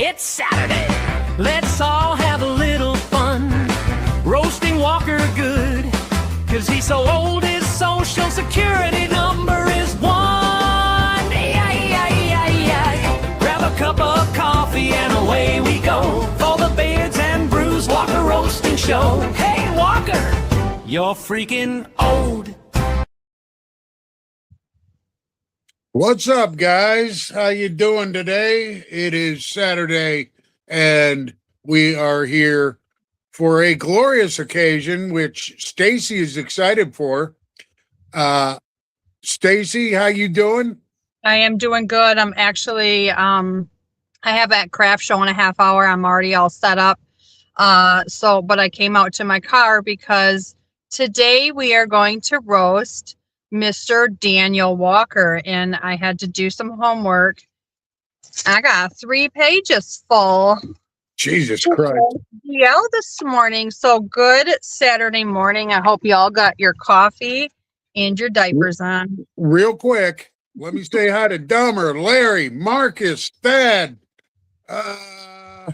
It's Saturday. Let's all have a little fun. Roasting Walker good. Cause he's so old his social security number is 1. Grab a cup of coffee and away we go. For the Beards and Brews Walker Roasting Show. Hey Walker, you're freaking old. What's up, guys? How you doing today? It is Saturday, and we are here for a glorious occasion, which Stacy is excited for. Stacy, how you doing? I am doing good. I'm actually, I have that craft show in a half hour. I'm already all set up. But I came out to my car because today we are going to roast Mr. Daniel Walker, and I had to do some homework. I got 3 pages full. Jesus Christ. Yeah, this morning. So good Saturday morning. I hope you all got your coffee and your diapers on. Real quick, let me say hi to Dumber, Larry, Marcus, Thad, Ugh.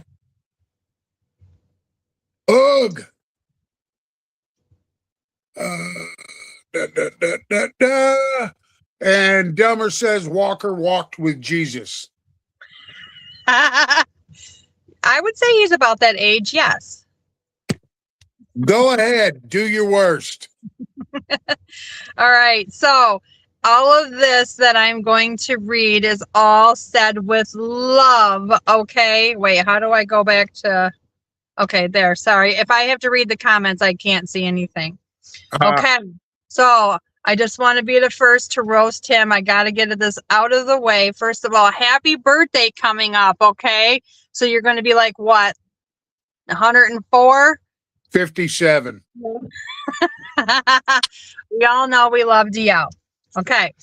And Dumber says Walker walked with Jesus. I would say he's about that age, yes. Go ahead, do your worst. All right, so all of this that I'm going to read is all said with love, okay? Wait, how do I go back to... Okay, there, sorry. If I have to read the comments, I can't see anything. Okay, so I just want to be the first to roast him. I got to get this out of the way. First of all, happy birthday coming up, okay? So you're going to be like, what, 104? 57. We all know we love DL. Okay,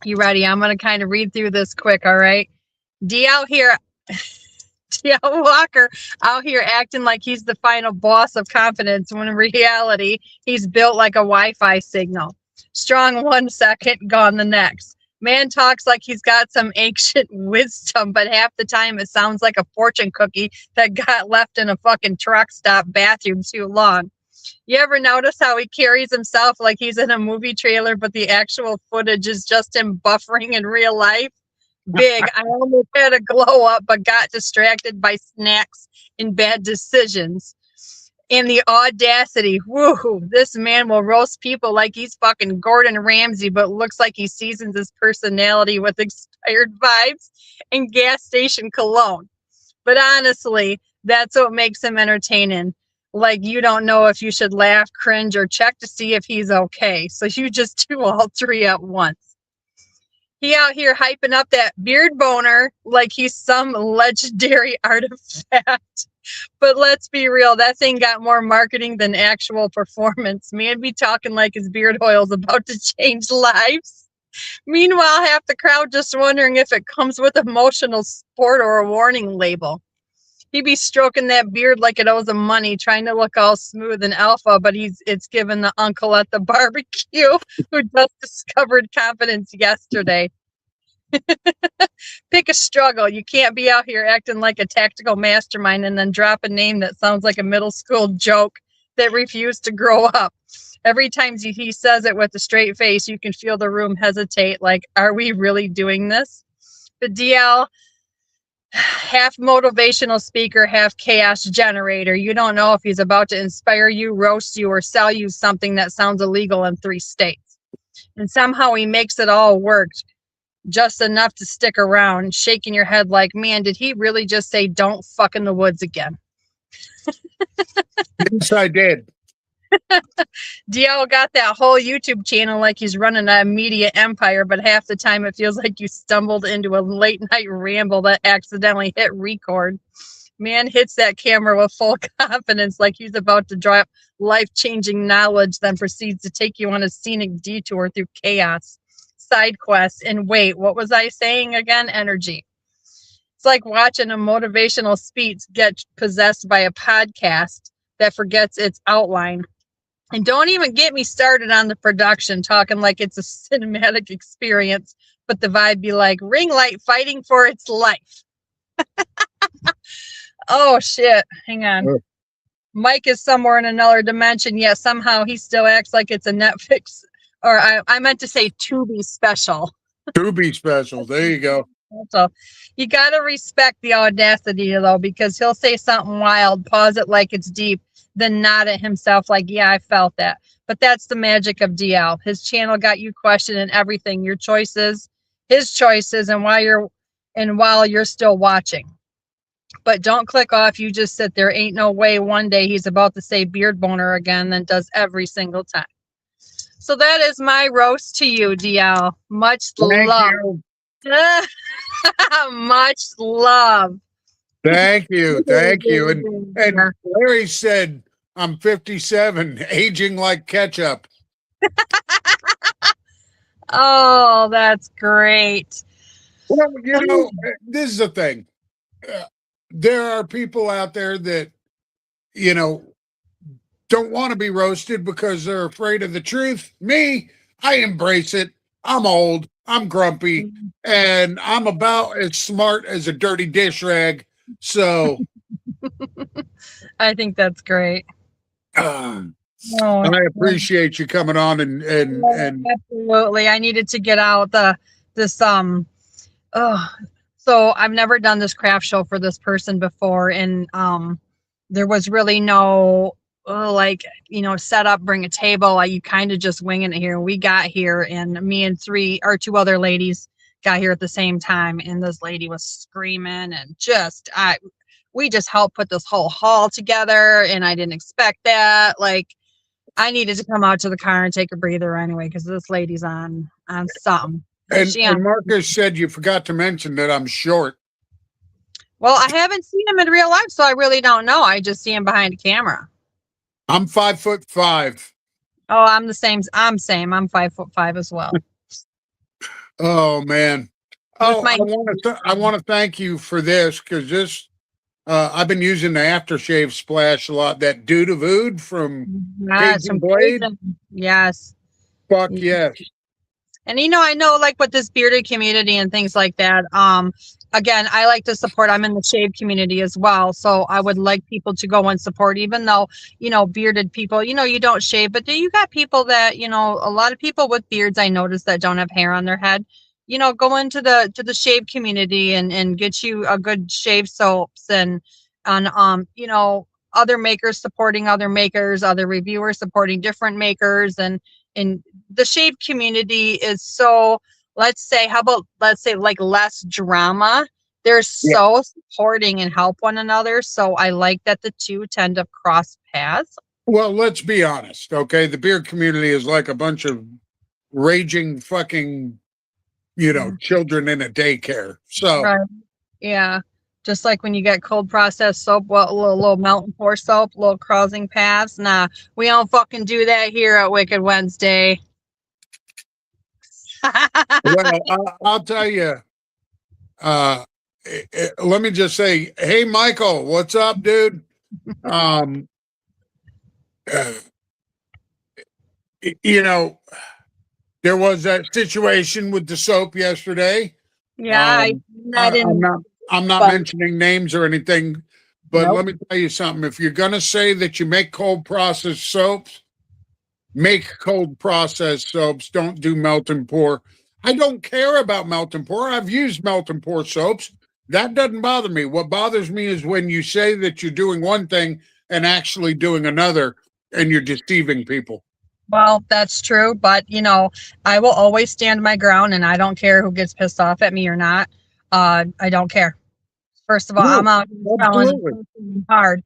you ready? I'm going to kind of read through this quick, all right? DL here... DL Walker out here acting like he's the final boss of confidence when in reality he's built like a Wi-Fi signal. Strong 1 second, gone the next. Man talks like he's got some ancient wisdom, but half the time it sounds like a fortune cookie that got left in a fucking truck stop bathroom too long. You ever notice how he carries himself like he's in a movie trailer, but the actual footage is just him buffering in real life? Big. I almost had a glow up, but got distracted by snacks and bad decisions. And the audacity, woo, this man will roast people like he's fucking Gordon Ramsay, but looks like he seasons his personality with expired vibes and gas station cologne. But honestly, that's what makes him entertaining. Like you don't know if you should laugh, cringe, or check to see if he's okay. So you just do all 3 at once. He out here hyping up that beard boner like he's some legendary artifact. But let's be real, that thing got more marketing than actual performance. Man be talking like his beard oil's about to change lives. Meanwhile, half the crowd just wondering if it comes with emotional support or a warning label. He be stroking that beard like it owes him money, trying to look all smooth and alpha, but it's given the uncle at the barbecue who just discovered confidence yesterday. Pick a struggle. You can't be out here acting like a tactical mastermind and then drop a name that sounds like a middle school joke that refused to grow up. Every time he says it with a straight face, you can feel the room hesitate, like, are we really doing this? But DL... half motivational speaker, half chaos generator. You don't know if he's about to inspire you, roast you, or sell you something that sounds illegal in 3 states. And somehow he makes it all work, just enough to stick around, shaking your head like, man, did he really just say don't fuck in the woods again? Yes, I did. DL got that whole YouTube channel like he's running a media empire, but half the time it feels like you stumbled into a late night ramble that accidentally hit record. Man hits that camera with full confidence like he's about to drop life-changing knowledge, then proceeds to take you on a scenic detour through chaos, side quests, and wait, what was I saying again? Energy. It's like watching a motivational speech get possessed by a podcast that forgets its outline. And don't even get me started on the production, talking like it's a cinematic experience, but the vibe be like ring light fighting for its life. Oh shit. Hang on. Mike is somewhere in another dimension, yet somehow he still acts like it's a Netflix, or I meant to say Tubi special. Tubi special. There you go. So you got to respect the audacity, though, because he'll say something wild, pause it like it's deep, then nod at himself like, yeah, I felt that. But that's the magic of DL. His channel got you questioning everything, your choices, his choices, and while you're still watching. But don't click off. You just sit there. Ain't no way one day he's about to say beard boner again, then does every single time. So that is my roast to you, DL. Much Thank love. you. Much love. Thank you. Thank you. And Larry said, I'm 57, aging like ketchup. Oh, that's great. Well, you know, this is the thing. There are people out there that, you know, don't want to be roasted because they're afraid of the truth. Me, I embrace it. I'm old, I'm grumpy, and I'm about as smart as a dirty dish rag. So I think that's great. I appreciate you coming on and Absolutely. I needed to get out so I've never done this craft show for this person before, and there was really no set up, bring a table. You kind of just winging it here. We got here, and me and two other ladies got here at the same time, and this lady was screaming, and we just helped put this whole hall together, and I didn't expect that. Like, I needed to come out to the car and take a breather anyway, because this lady's on something. And Marcus said you forgot to mention that I'm short. Well, I haven't seen him in real life, so I really don't know. I just see him behind the camera. I'm 5'5". Oh, I'm the same. I'm 5'5" as well. Oh man. Oh, I want to thank you for this, because this I've been using the aftershave splash a lot. That Dude of Oud from Cajun Blade. Yes. Fuck yes. And I know, like, with this bearded community and things like that, again, I like to support. I'm in the shave community as well, so I would like people to go and support, even though, bearded people, you don't shave, but you got people that, a lot of people with beards, I noticed, that don't have hair on their head. Go into the shave community and get you a good shave soaps and other makers supporting other makers, other reviewers supporting different makers, and the shave community is so, let's say like less drama. They're so supporting and help one another. So I like that the two tend to cross paths. Well, let's be honest, okay? The beard community is like a bunch of raging fucking, children in a daycare. So right. Yeah. Just like when you get cold processed soap, a little mountain pour soap, little crossing paths. Nah, we don't fucking do that here at Wicked Wednesday. Well, I'll tell you, let me just say, hey, Michael, what's up, dude? There was that situation with the soap yesterday. Yeah, I'm not mentioning names or anything, but Let me tell you something. If you're going to say that you make cold processed soaps, make cold processed soaps. Don't do melt and pour. I don't care about melt and pour. I've used melt and pour soaps. That doesn't bother me. What bothers me is when you say that you're doing one thing and actually doing another, and you're deceiving people. Well, that's true, but I will always stand my ground, and I don't care who gets pissed off at me or not. I don't care. First of all, I'm out selling hard.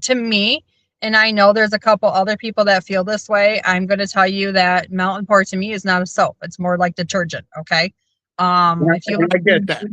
To me, and I know there's a couple other people that feel this way. I'm going to tell you that melt and pour to me is not a soap. It's more like detergent. Okay. If you I get that.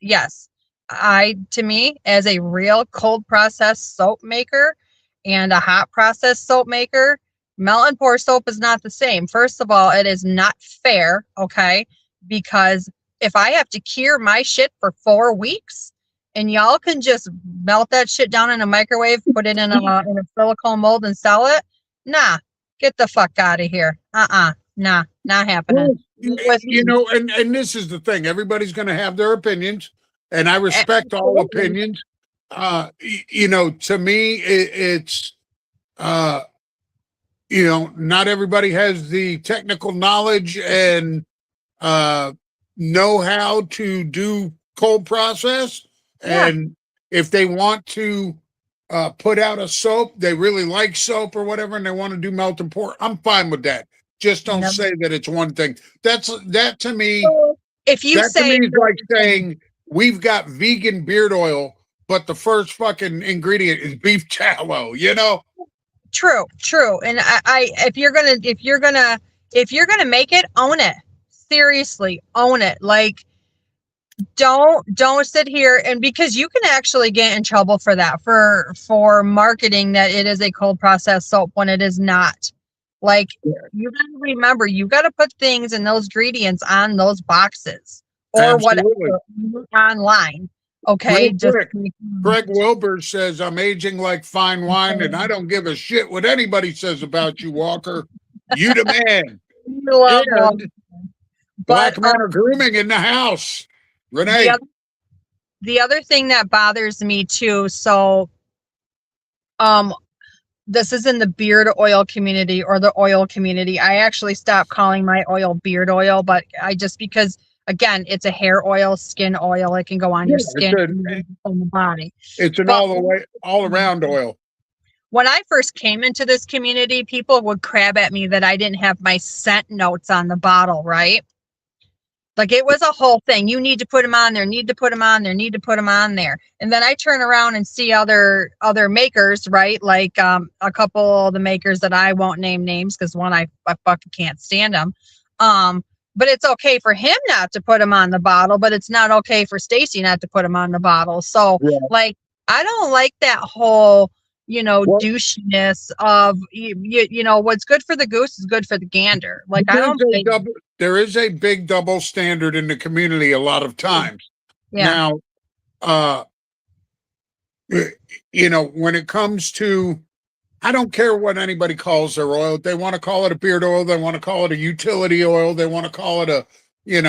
Yes. To me, as a real cold processed soap maker and a hot processed soap maker, melt and pour soap is not the same. First of all, it is not fair. Okay. Because if I have to cure my shit for 4 weeks, and y'all can just melt that shit down in a microwave, put it in a silicone mold and sell it. Nah, get the fuck out of here. Nah, not happening. Well, and this is the thing. Everybody's going to have their opinions, and I respect all opinions. To me, it's, uh, not everybody has the technical knowledge and uh, know how to do cold process. Yeah. And if they want to put out a soap, they really like soap or whatever, and they want to do melt and pour, I'm fine with that. Just don't Yep. say that it's one thing. That to me, So if you that to me say is like saying we've got vegan beard oil, but the first fucking ingredient is beef tallow, true, and I if you're gonna make it, own it. Seriously, own it. Like, don't sit here, and because you can actually get in trouble for that, for marketing that it is a cold processed soap when it is not. Like, you gotta remember, you gotta put things and those ingredients on those boxes or whatever Absolutely. online. Okay, Real just quick, Greg Wilbur says, I'm aging like fine wine, and I don't give a shit what anybody says about you, Walker. You the man. love And but black men are grooming in the house. Renee. the other thing that bothers me too, so this is in the beard oil community or the oil community. I actually stopped calling my oil beard oil, but I just, because again, it's a hair oil, skin oil. It can go on your skin and on the body. It's an But all around oil. when I first came into this community, people would crab at me that I didn't have my scent notes on the bottle, right? Like, it was a whole thing. You need to put them on there, need to put them on there, need to put them on there. And then I turn around and see other makers, right? Like a couple of the makers that I won't name names because one, I fucking can't stand them. But it's okay for him not to put them on the bottle, but it's not okay for Stacy not to put them on the bottle. So like, I don't like that whole, douchiness of what's good for the goose is good for the gander. Like, I don't think there is a big double standard in the community a lot of times. Yeah. Now, when it comes to, I don't care what anybody calls their oil. They want to call it a beard oil. They want to call it a utility oil. They want to call it they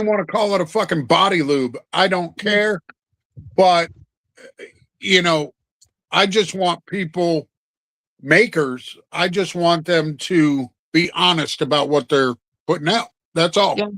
want to call it a fucking body lube. I don't care. But, I just want makers, I just want them to be honest about what they're putting out. That's all. Yeah.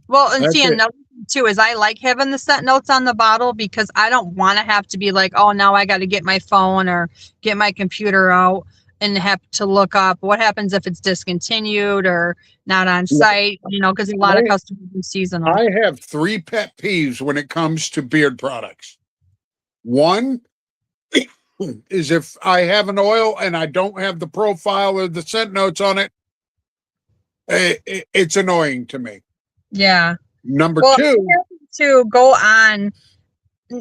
Well, and That's see, another thing too is I like having the scent notes on the bottle because I don't want to have to be like, oh, now I got to get my phone or get my computer out and have to look up what happens if it's discontinued or not on site, because a lot of customers are seasonal. I have 3 pet peeves when it comes to beard products. One is if I have an oil and I don't have the profile or the scent notes on it, it's annoying to me. Yeah. Number well, 2, to go on,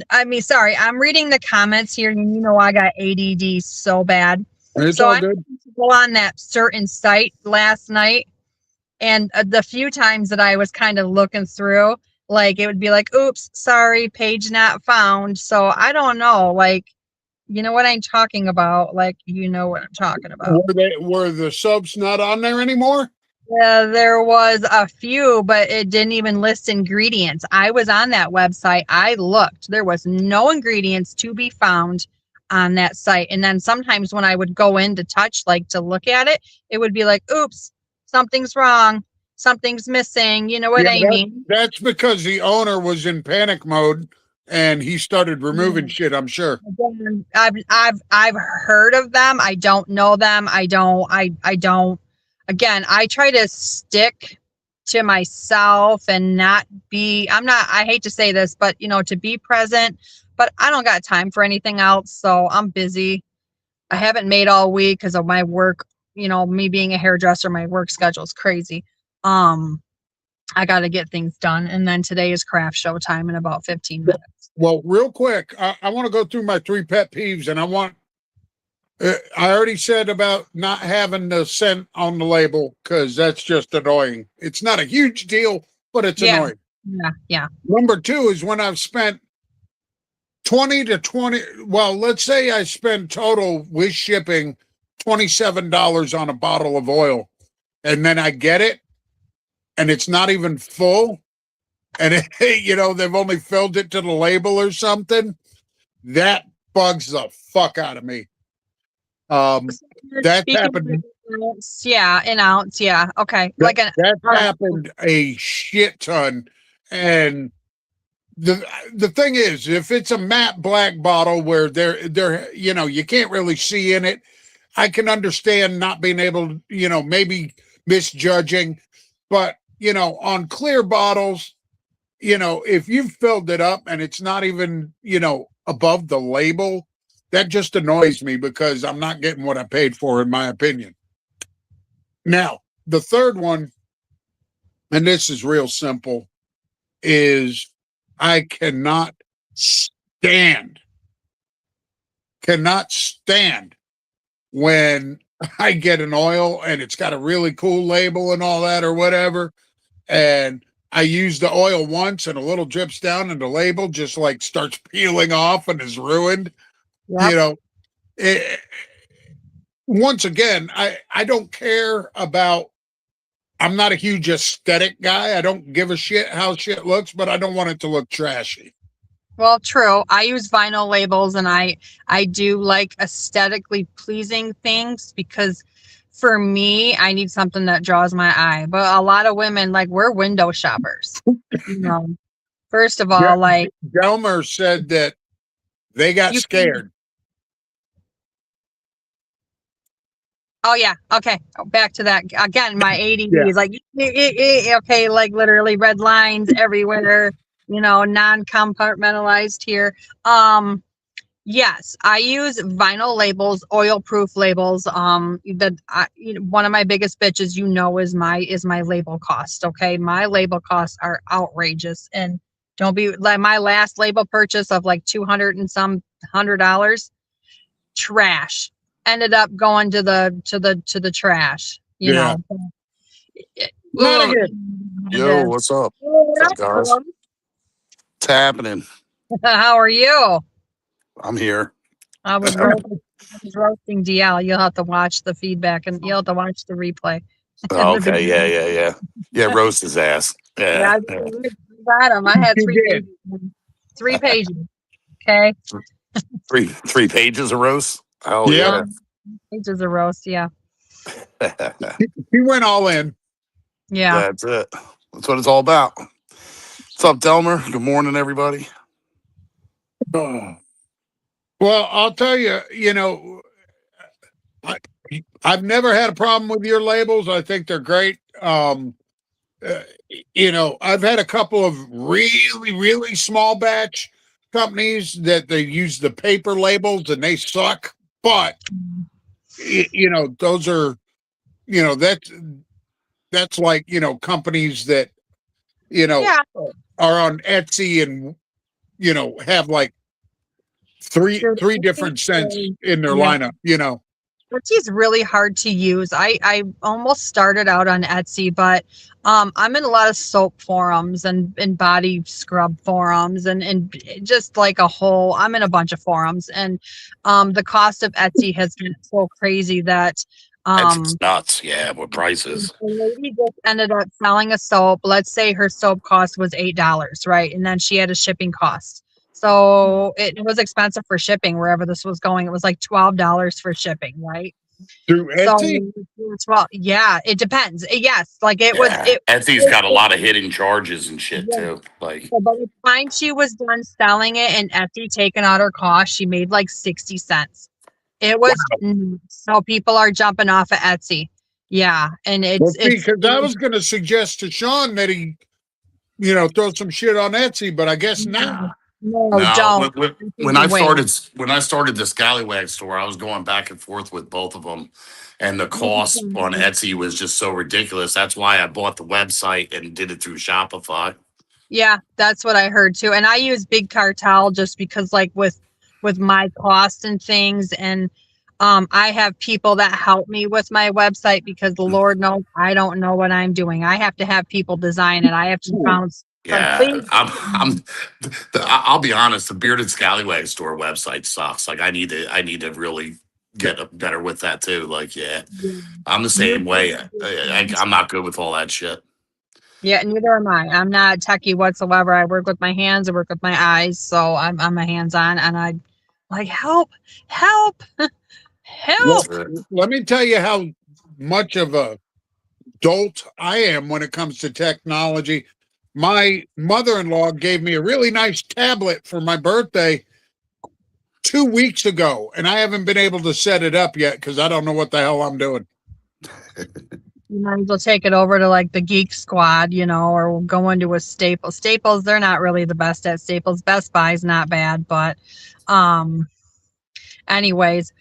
I mean, sorry, I'm reading the comments here, and I got ADD so bad. It's all good. I go on that certain site last night, and the few times that I was kind of looking through, like, it would be like, oops, sorry, page not found. So I don't know, like, you know what I'm talking about? Like, what I'm talking about. Were the subs not on there anymore? Yeah, there was a few, but it didn't even list ingredients. I was on that website. I looked. There was no ingredients to be found on that site. And then sometimes when I would go in to touch, like to look at it, it would be like, oops, something's wrong. Something's missing. You know what I mean? That's because the owner was in panic mode and he started removing shit, I'm sure. Again, I've heard of them. I don't know them. I don't. Again, I try to stick to myself and not be, I hate to say this, but to be present, but I don't got time for anything else. So I'm busy. I haven't made all week because of my work, me being a hairdresser, my work schedule is crazy. I got to get things done. And then today is craft show time in about 15 minutes. Well, real quick, I want to go through my 3 pet peeves, and I already said about not having the scent on the label because that's just annoying. It's not a huge deal, but it's annoying. Yeah. Number 2 is when I've spent 20 to 20. Well, let's say I spend total with shipping $27 on a bottle of oil, and then I get it, and it's not even full, and they've only filled it to the label or something. that bugs the fuck out of me. That's Speaking happened. of ounce, yeah, an ounce, yeah, okay, That, like an that's happened a shit ton. And the thing is, if it's a matte black bottle where they're you can't really see in it, I can understand not being able to, maybe misjudging. But on clear bottles, if you've filled it up and it's not even, above the label, that just annoys me because I'm not getting what I paid for, in my opinion. Now, the third one, and this is real simple, is I stand, cannot stand when I get an oil and it's got a really cool label and all that or whatever. And I use the oil once and a little drips down and the label just like starts peeling off and is ruined. Yep. Once again, I don't care about, I'm not a huge aesthetic guy. I don't give a shit how shit looks, but I don't want it to look trashy. Well, true. I use vinyl labels and I do like aesthetically pleasing things because for me, I need something that draws my eye. But a lot of women, like, we're window shoppers. First of all, like, Delmer said that they got scared. Oh yeah. Okay. Back to that again. My ADD is like, okay, like literally red lines everywhere. Non-compartmentalized here. Yes, I use vinyl labels, oil-proof labels. One of my biggest bitches, is my label cost. Okay, my label costs are outrageous, and don't be like my last label purchase of like $200 trash ended up going to the trash. Not again. Yo, what's up? What's up, guys? What's happening? How are you? I'm here. I was roasting DL. You'll have to watch the feedback and you'll have to watch the replay. Oh, okay, yeah. Roast his ass. Yeah. I got him. I had three pages. Okay. Three pages of roast. Oh yeah. Pages of roast. Yeah. He went all in. Yeah. That's it. That's what it's all about. What's up, Delmer? Good morning, everybody. Oh. Well, I'll tell you, I've never had a problem with your labels. I think they're great. I've had a couple of really, really small batch companies that they use the paper labels and they suck. But, those are, that's like, companies that, are on Etsy and, have like three different scents in their lineup, Etsy's really hard to use. I almost started out on Etsy, but I'm in a lot of soap forums and body scrub forums and just like I'm in a bunch of forums, and the cost of Etsy has been so crazy that Etsy's nuts. Yeah, what prices? the lady just ended up selling a soap. Let's say her soap cost was $8, right? And then she had a shipping cost. So it was expensive for shipping wherever this was going. It was like $12 for shipping, right? Through Etsy? Well, yeah, it depends. Yes, like it was. Etsy's got a lot of hidden charges and shit too. Like, so by the time she was done selling it and Etsy taking out her cost, she made like 60 cents. It was so people are jumping off of Etsy. Yeah, and it's because I was going to suggest to Sean that he, throw some shit on Etsy, but I guess not. No, don't. When I started this Scallywag store, I was going back and forth with both of them, and the cost on Etsy was just so ridiculous. That's why I bought the website and did it through Shopify. Yeah, that's what I heard too. And I use Big Cartel just because, like, with my cost and things, and I have people that help me with my website because the Lord knows I don't know what I'm doing. I have to have people design it. I have to bounce. Yeah, I'll be honest. The Bearded Scallywag store website sucks. Like, I need to really get better with that too. Like, I'm the same way. I'm not good with all that shit. Yeah, neither am I. I'm not techie whatsoever. I work with my hands. I work with my eyes. So I'm a hands-on, and Like, help, help, Well, help. let me tell you how much of a dolt I am when it comes to technology. My mother-in-law gave me a really nice tablet for my birthday 2 weeks ago, and I haven't been able to set it up yet because I don't know what the hell I'm doing. You might as well take it over to like the Geek Squad, you know, or we'll go into a Staples. Staples, they're not really the best at Staples. Best Buy's not bad, but anyways,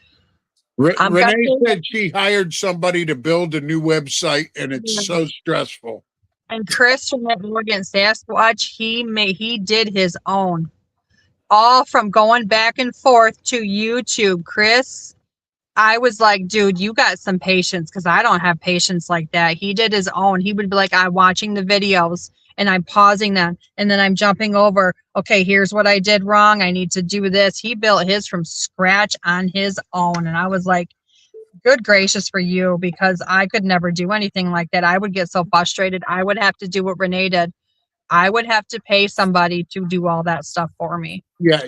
I'm Renee guessing. said she hired somebody to build a new website, and it's so stressful. And Chris from that Oregon Sasquatch, he did his own, all from going back and forth to YouTube. Chris, I was like, dude, you got some patience because I don't have patience like that. He did his own. He would be like, I'm watching the videos and I'm pausing them and then I'm jumping over. Okay, here's what I did wrong. I need to do this. He built his from scratch on his own. And I was like, good gracious for you, because I could never do anything like that. I would get so frustrated. I would have to do what Renee did. I would have to pay somebody to do all that stuff for me. Yeah,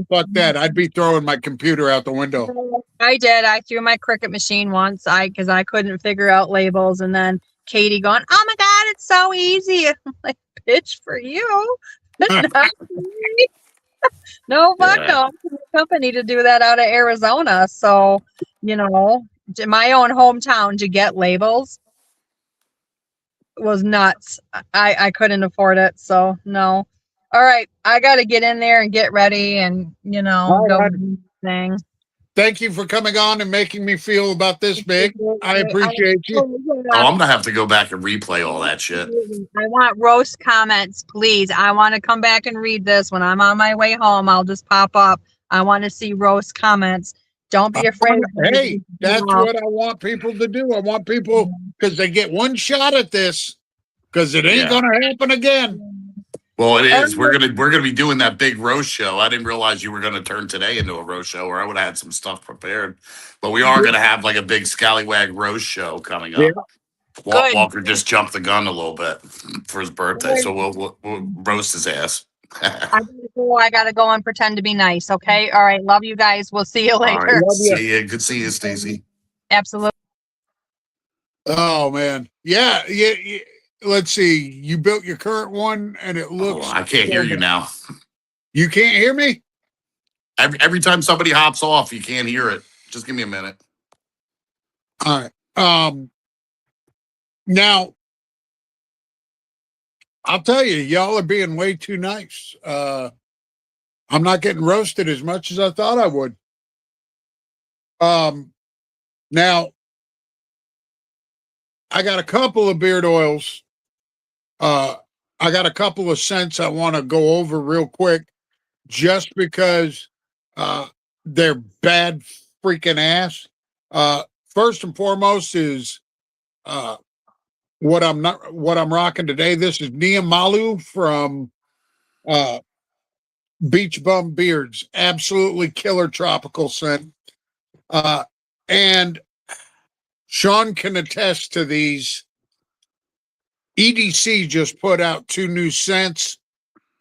fuck that. I'd be throwing my computer out the window. I did. I threw my Cricut machine once because I couldn't figure out labels, and then Katie going, "Oh my God, it's so easy." I'm like, "Bitch, for you, not for me." No, fuck Yeah. no. I'm a company to do that out of Arizona. So, my own hometown to get labels was nuts. I couldn't afford it. So, no. All right. I got to get in there and get ready and, All go right. do the thing. Thank you for coming on and making me feel about this big. I appreciate you. Oh, I'm gonna have to go back and replay all that shit. I want roast comments, please. I want to come back and read this when I'm on my way home. I'll just pop up. I want to see roast comments. Don't be afraid. Hey, that's what I want people to do. I want people, because they get one shot at this, because it ain't Yeah. gonna happen again. Well, it is. We're gonna be doing that big roast show. I didn't realize you were gonna turn today into a roast show, or I would have had some stuff prepared. But we are gonna have like a big scallywag roast show coming up. Good. Walker just jumped the gun a little bit for his birthday, so we'll roast his ass. I gotta go and pretend to be nice. Okay. All right. Love you guys. We'll see you All later. right. Love ya. See you. Good see you, Stacy. Absolutely. Oh man, yeah. Let's see. You built your current one, and it looks. Oh, I can't hear you now. You can't hear me? Every time somebody hops off, you can't hear it. Just give me a minute. All right. Now, I'll tell you, y'all are being way too nice. I'm not getting roasted as much as I thought I would. Now, I got a couple of beard oils. I got a couple of scents I want to go over real quick, just because they're bad freaking ass. First and foremost is what I'm rocking today. This is Niamalu from Beach Bum Beards. Absolutely killer tropical scent. And Sean can attest to these. EDC just put out 2 new scents.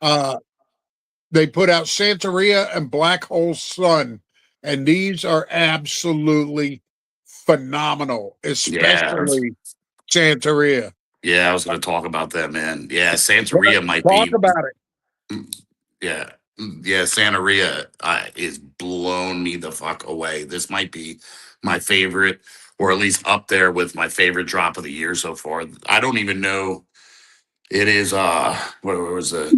They put out Santeria and Black Hole Sun, and these are absolutely phenomenal, especially Santeria. Yeah, I was going to talk about that, man. Yeah, Santeria might Talk be. about it. Yeah, yeah, Santeria is blown me the fuck away. This might be my favorite, or at least up there with my favorite drop of the year so far. I don't even know. It is what was it?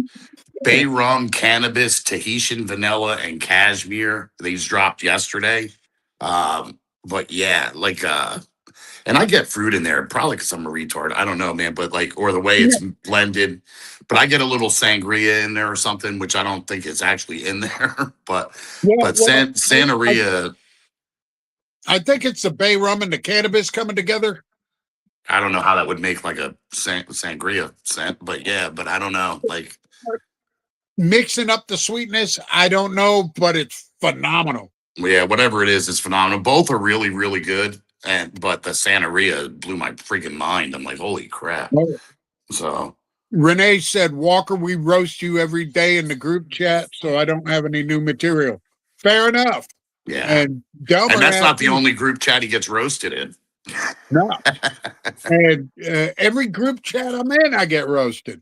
Bay rum, cannabis, Tahitian vanilla, and cashmere. These dropped yesterday. But yeah, like and I get fruit in there, probably because I'm a retard. I don't know, man, but like, or the way it's blended. But I get a little sangria in there or something, which I don't think is actually in there. but Santeria, I think it's the bay rum and the cannabis coming together. I don't know how that would make like a sangria scent, but yeah, but I don't know, like Mixing up the sweetness, I don't know, but it's phenomenal. yeah, whatever it is, it's phenomenal. Both are really, really good. But the Santeria blew my freaking mind. I'm like, holy crap. So Renee said, Walker, we roast you every day in the group chat, so I don't have any new material. Fair enough. Yeah. And Delmer And that's has not the only group chat he gets roasted in. no. And every group chat I'm in, I get roasted.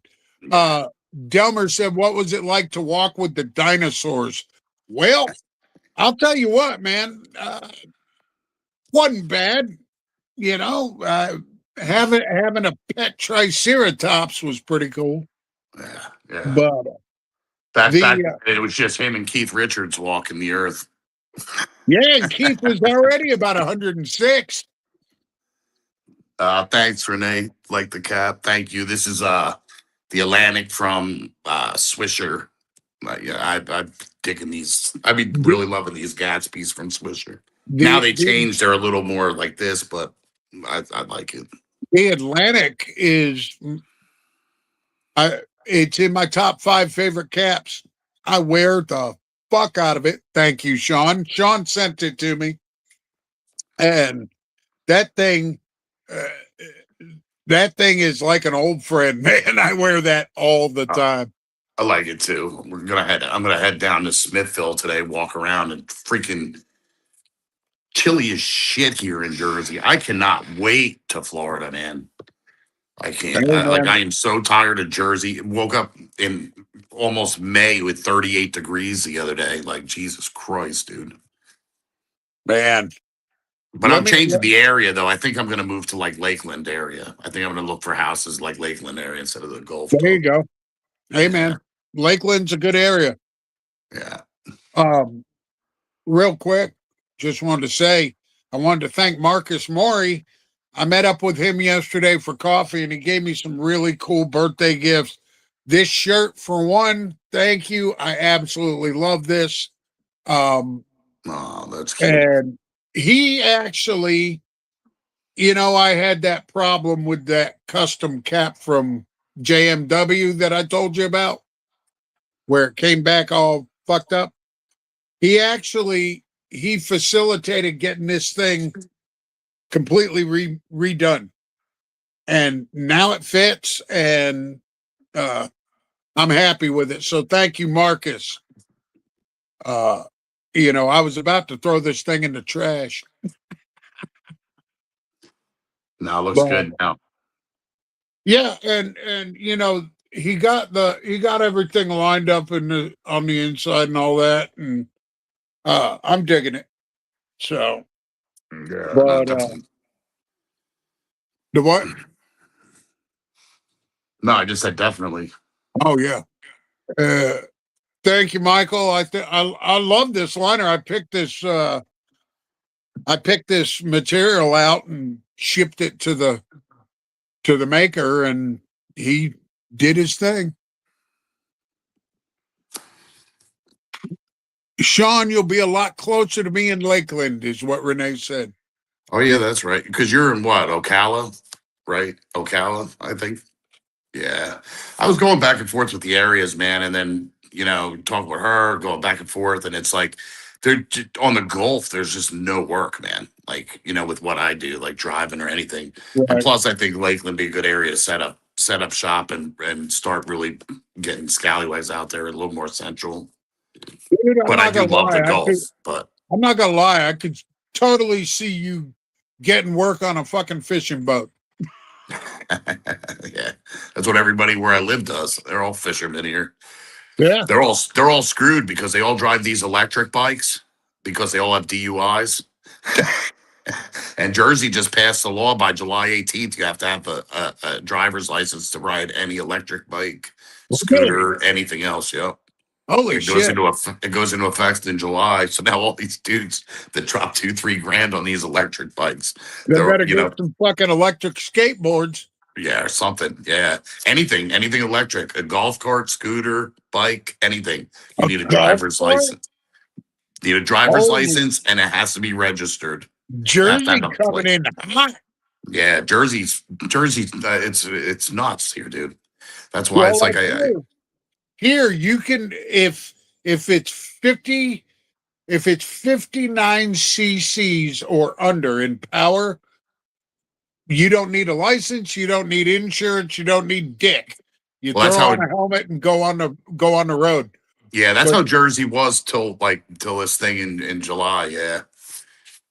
Delmer said, "What was it like to walk with the dinosaurs?" Well, I'll tell you what, man, wasn't bad. You know, having a pet triceratops was pretty cool. Yeah. Yeah. But Back it was just him and Keith Richards walking the earth. yeah, and Keith was already about 106. Thanks, Renee. Like the cap. Thank you. This is the Atlantic from Swisher. Yeah, I'm digging these. I mean, The, really loving these Gatsby's from Swisher. Now the, they the, changed; they're a little more like this, but I like it. the Atlantic is, it's in my top 5 favorite caps. I wear the fuck out of it. Thank you, Sean. Sean sent it to me, and that thing, uh, that thing is like an old friend, man. I wear that all the time. I like it too. I'm gonna head down to Smithville today, walk around, and freaking chilly as shit here in Jersey. I cannot wait to Florida, man. I can't. Hey, Like man. I am so tired of Jersey. Woke up in almost May with 38 degrees the other day. Like Jesus Christ, dude. Man, But let I'm me. changing the area though. I think I'm gonna move to like Lakeland area. I think I'm gonna look for houses like Lakeland area instead of the Gulf There you Coast. go. Hey, Yeah, man. Lakeland's a good area. yeah. Um, Real quick, just wanted to say I wanted to thank Marcus Maury. I met up with him yesterday for coffee, and he gave me some really cool birthday gifts. This shirt, for one, thank you. I absolutely love this. Um, Oh, that's cute. and he actually, I had that problem with that custom cap from JMW that I told you about, where it came back all fucked up. He facilitated getting this thing completely redone, and now it fits, and I'm happy with it. So thank you, Marcus. I was about to throw this thing in the trash, No, it looks but good now. yeah, and he got everything lined up on the inside and all that, and I'm digging it. So, Yeah, no, but definitely. the what? No, I just said definitely. Oh yeah. Thank you, Michael. I love this liner. I picked this material out and shipped it to the maker, and he did his thing. Sean, you'll be a lot closer to me in Lakeland, is what Renee said. Oh yeah, that's right. Because you're in what, Ocala, right? Ocala, I think. Yeah, I was going back and forth with the areas, man, and then talking with her, going back and forth, and it's like on the Gulf. There's just no work, man. Like with what I do, like driving or anything. And Right. plus, I think Lakeland be a good area to set up shop and start really getting scallywags out there a little more central. Dude, I'm But I not do gonna love lie. the Gulf. But I'm not gonna lie. I could totally see you getting work on a fucking fishing boat. yeah, that's what everybody where I live does. They're all fishermen here. Yeah. They're all screwed because they all drive these electric bikes because they all have DUIs. And Jersey just passed the law by July 18th. You have to have a driver's license to ride any electric bike, Really? scooter, anything else. Yeah. Holy It goes shit. into it goes into effect in July. So now all these dudes that drop 2-3 grand on these electric bikes, They they're better get some fucking electric skateboards. yeah, or something. Yeah. Anything electric, a golf cart, scooter, bike, anything. You A need a golf driver's cart? license. You need a driver's Holy license and it has to be registered. Have to Jersey have a coming plate. in hot. Yeah, Jersey's it's nuts here, dude. That's why Well, it's like like I here you can if it's 50 if it's 59 cc's or under in power, you don't need a license, you don't need insurance, you don't need dick. You well that's throw how on a helmet and go on the road. Yeah, that's But how Jersey was till this thing in July. Yeah,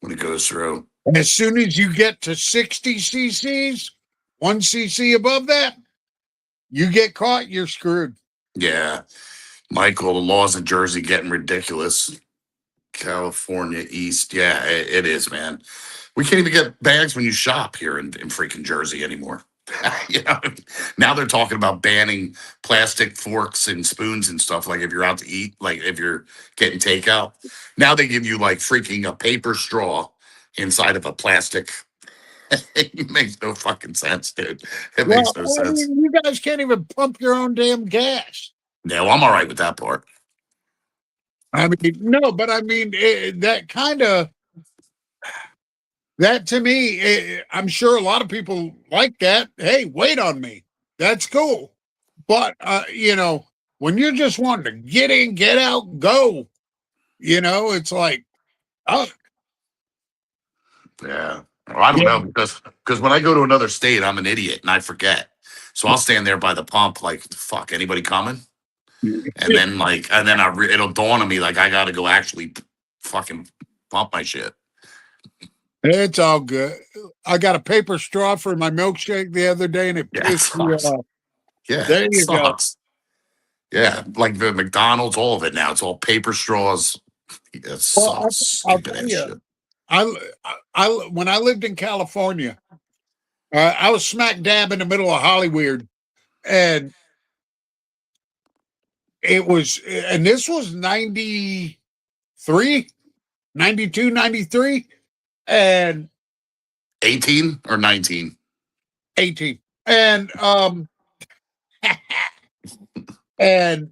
when it goes through. as soon as you get to 60 cc's, 1 cc above that, you get caught, you're screwed. Yeah, Michael, the laws in Jersey getting ridiculous. California East. Yeah, it is, man. We can't even get bags when you shop here in freaking Jersey anymore. You know, now they're talking about banning plastic forks and spoons and stuff. Like if you're out to eat, like if you're getting takeout, now they give you like freaking a paper straw inside of a plastic. It makes no fucking sense, dude. It makes Well, no I sense. mean, you guys can't even pump your own damn gas. No, I'm all right with that part. I mean, no, but I mean, that kind of, that to me, I'm sure a lot of people like that. Hey, wait on me. That's cool. But, when you're just wanting to get in, get out, go, it's like, oh, Yeah. Well, I don't yeah. know because when I go to another state, I'm an idiot and I forget. So I'll stand there by the pump, like, fuck, anybody coming? And then it'll dawn on me like I got to go actually fucking pump my shit. It's all good. I got a paper straw for my milkshake the other day and it Yeah, it pissed me sucks. off. Yeah, There it you go. sucks. Yeah, like the McDonald's, all of it now. It's all paper straws. It Well, sucks. I'll Stupid tell ass you, shit. when I lived in California, I was smack dab in the middle of Hollywood, and this was 93, 92, 93, and 18 or 19? 18. And, and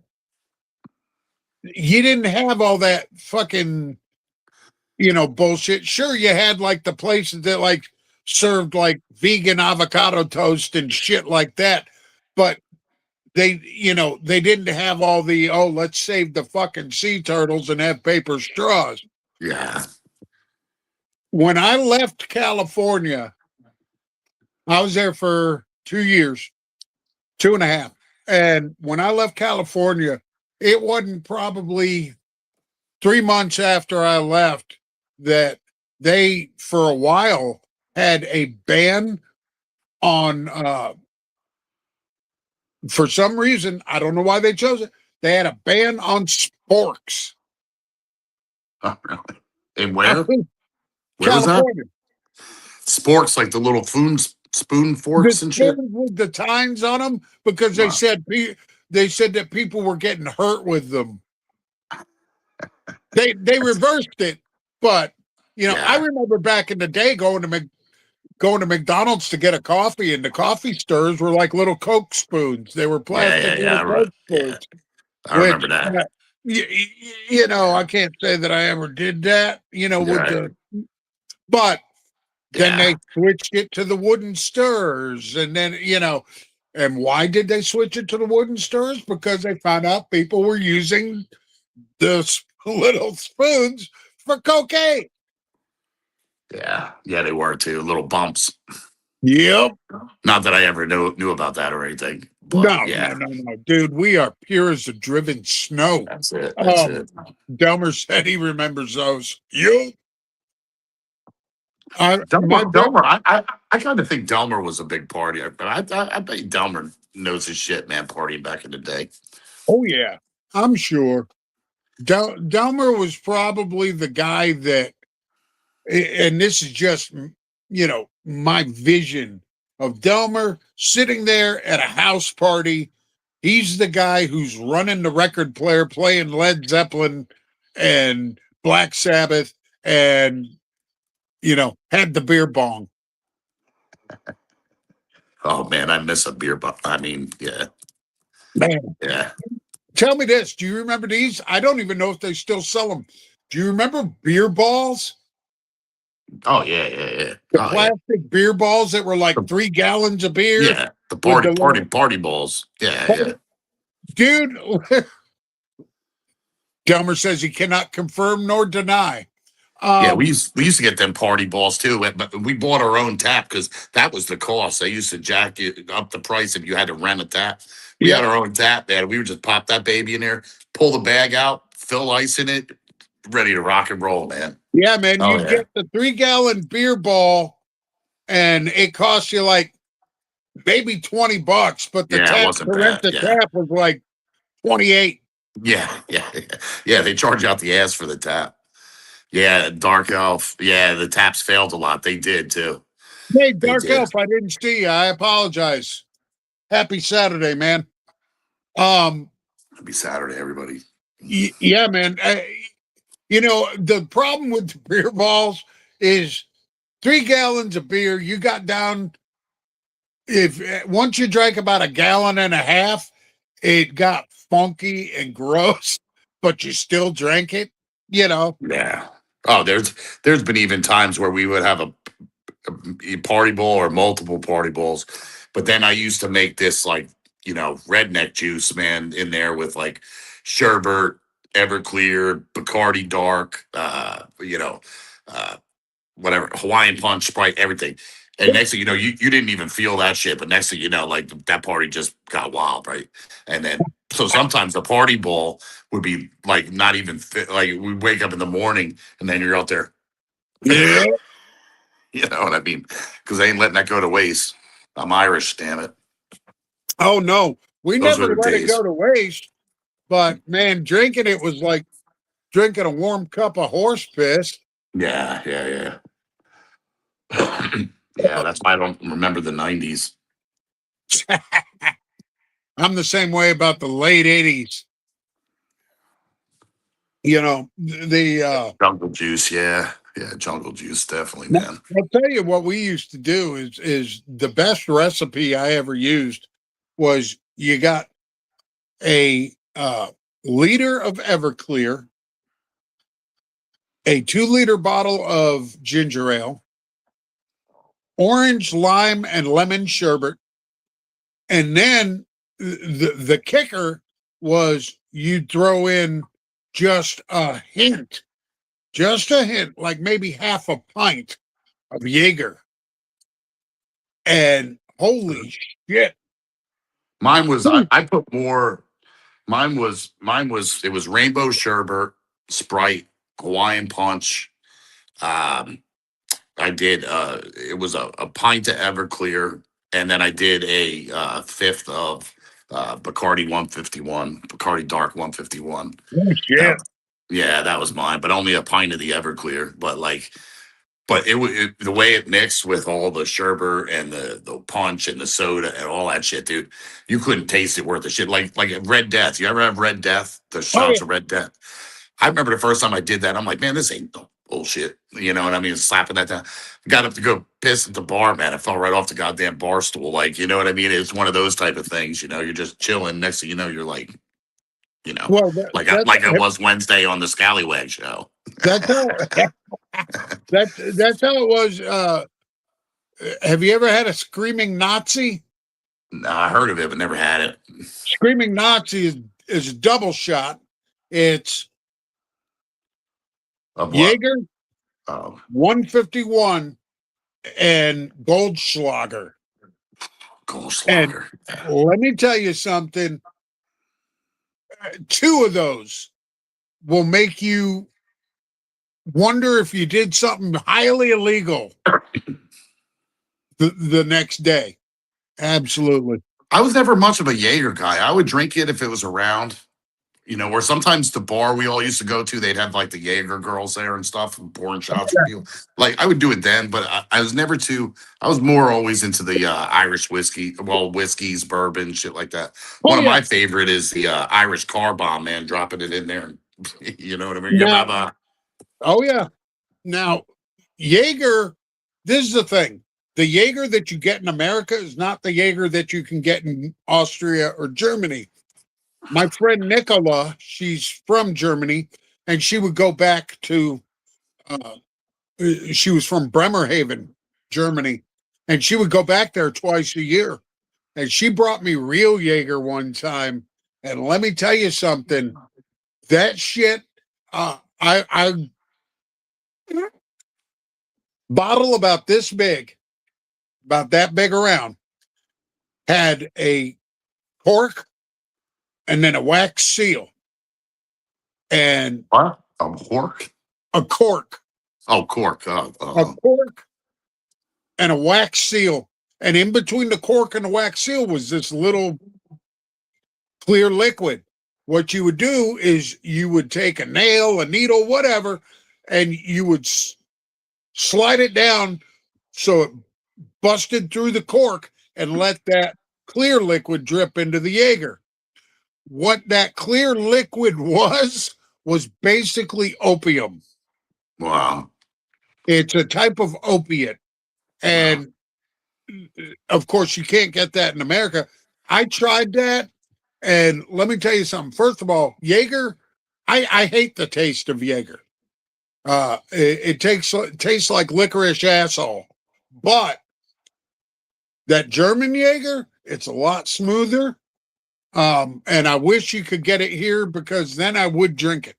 you didn't have all that fucking, bullshit. Sure, you had like the places that like served like vegan avocado toast and shit like that, but they didn't have all the, oh, let's save the fucking sea turtles and have paper straws. Yeah. When I left California, I was there for 2 years, 2.5. And when I left California, it wasn't probably 3 months after I left that they, for a while, had a ban on, for some reason, I don't know why they chose it. They had a ban on sporks. Oh, really? And where? Where was that? California. Sporks, like the little spoon The forks and shit. spoons with the tines on them because they Wow. said that people were getting hurt with them. They reversed it, but I Yeah. remember back in the day going to McDonald's to get a coffee, and the coffee stirrers were like little Coke spoons. They were plastic little Coke Yeah. spoons, I remember which that. I can't say that I ever did that. With Right. the but then Yeah. they switched it to the wooden stirrers, and then and why did they switch it to the wooden stirrers? Because they found out people were using the little spoons for cocaine. Yeah. Yeah, they were too. Little bumps. Yep. Not that I ever knew about that or anything. But No, no, yeah. no, no, dude. We are pure as the driven snow. That's it. That's it. Delmer said he remembers those. You, my Delmer, I kind of think Delmer was a big partier, but I bet Delmer knows his shit, man, partying back in the day. Oh yeah, I'm sure. Delmer was probably the guy that, and this is just my vision of Delmer sitting there at a house party. He's the guy who's running the record player, playing Led Zeppelin and Black Sabbath, and had the beer bong. Oh man, I miss a beer bong. I mean, yeah, Man, yeah. tell me this: do you remember these? I don't even know if they still sell them. Do you remember beer balls? Oh yeah. The Oh yeah, plastic beer balls that were like 3 gallons of beer yeah. The with party the little party balls. Yeah. dude. Delmer says he cannot confirm nor deny. Yeah, Um, we used to get them party balls too, but we bought our own tap because that was the cost. They used to jack it up the price if you had to rent a tap. We had yep. our own tap, man. We would just pop that baby in there, pull the bag out, fill ice in it, ready to rock and roll, man. Yeah, man. Oh You yeah, get the 3-gallon beer ball, and it costs you like maybe $20, but the yeah, it tap wasn't to rent bad. the Yeah, tap was like 28. yeah. They charge out the ass for the tap. Yeah, Dark Elf. Yeah, the taps failed a lot. They did too. Hey, They Dark did. Elf, I didn't see you. I apologize. Happy Saturday, man. Um, Happy Saturday, everybody. yeah, man. The problem with the beer balls is 3 gallons of beer. You got down if once you drank about a gallon and a half, it got funky and gross, but you still drank it. You know. Yeah. Oh, there's been even times where we would have a party bowl or multiple party bowls, but then I used to make this like redneck juice, man, in there with like sherbet, Everclear, Bacardi Dark, uh, whatever, Hawaiian Punch, Sprite, everything. And next thing you know, you didn't even feel that shit, but next thing you know, like that party just got wild, right? And then so sometimes the party bowl would be like not even fit. Like we wake up in the morning and then you're out there, Yeah. you know what I mean? Because they ain't letting that go to waste. I'm Irish, damn it. Oh no, we Those never were the let it go days. to waste. But man, drinking it was like drinking a warm cup of horse piss. Yeah, yeah. That's why I don't remember the '90s. I'm the same way about the late '80s. Jungle Juice, yeah, Jungle Juice, definitely, man. I'll tell you what we used to do is the best recipe I ever used was you got a liter of Everclear, a 2-liter bottle of ginger ale, orange, lime, and lemon sherbet, and then the kicker was you throw in just a hint, like maybe half a pint of Jaeger, and holy shit. Mine was I put more. Mine was it was rainbow sherbet, Sprite, Hawaiian Punch. Um, I did it was a pint of Everclear, and then I did a fifth of Bacardi 151, Bacardi Dark 151. Oh That shit. yeah, that was mine, but only a pint of the Everclear. But the way it mixed with all the sherbet and the punch and the soda and all that shit, dude. You couldn't taste it worth of shit. Like Red Death. You ever have Red Death? The Oh yeah. shots of Red Death. I remember the first time I did that. I'm like, man, this ain't no bullshit. You know what I mean? Slapping that down. Got up to go piss at the bar, man. I fell right off the goddamn bar stool. Like, you know what I mean? It's one of those type of things. You're just chilling. Next thing you know, you're like, Well, like I was Wednesday on the Scallywag show. that's how that's how it was. Have you ever had a screaming Nazi? Nah, I heard of it, but never had it. Screaming Nazi is a double shot. It's Of what? Jaeger Oh, 151 and Goldschlager. And Goldschlager. Yeah. let me tell you something. Two of those will make you wonder if you did something highly illegal the next day. Absolutely. I was never much of a Jaeger guy. I would drink it if it was around. Or sometimes the bar we all used to go to, they'd have like the Jaeger girls there and stuff and pouring shots for people. Like I would do it then, but I was never too, I was more always into the Irish whiskey, well, whiskeys, bourbon, shit like that. Oh One of yeah. my favorite is the Irish car bomb, man, dropping it in there. You know what I mean? You ever Now, have a, oh yeah. Now, Jaeger, this is the thing. The Jaeger that you get in America is not the Jaeger that you can get in Austria or Germany. My friend Nicola, she's from Germany, and she would go back to, she was from Bremerhaven, Germany, and she would go back there twice a year. And she brought me real Jaeger one time. And let me tell you something, that shit, I Bottle about this big, about that big around, had a cork and then a wax seal and What? A cork? a cork, Oh, cork. a cork and a wax seal. And in between the cork and the wax seal was this little clear liquid. What you would do is you would take a nail, a needle, whatever, and you would slide it down so it busted through the cork and let that clear liquid drip into the Jaeger. What that clear liquid was basically opium. Wow. It's a type of opiate. And of course, you can't get that in America. I tried that. And let me tell you something. First of all, Jaeger, I hate the taste of Jaeger. It tastes like licorice asshole. But that German Jaeger, it's a lot smoother. And I wish you could get it here because then I would drink it.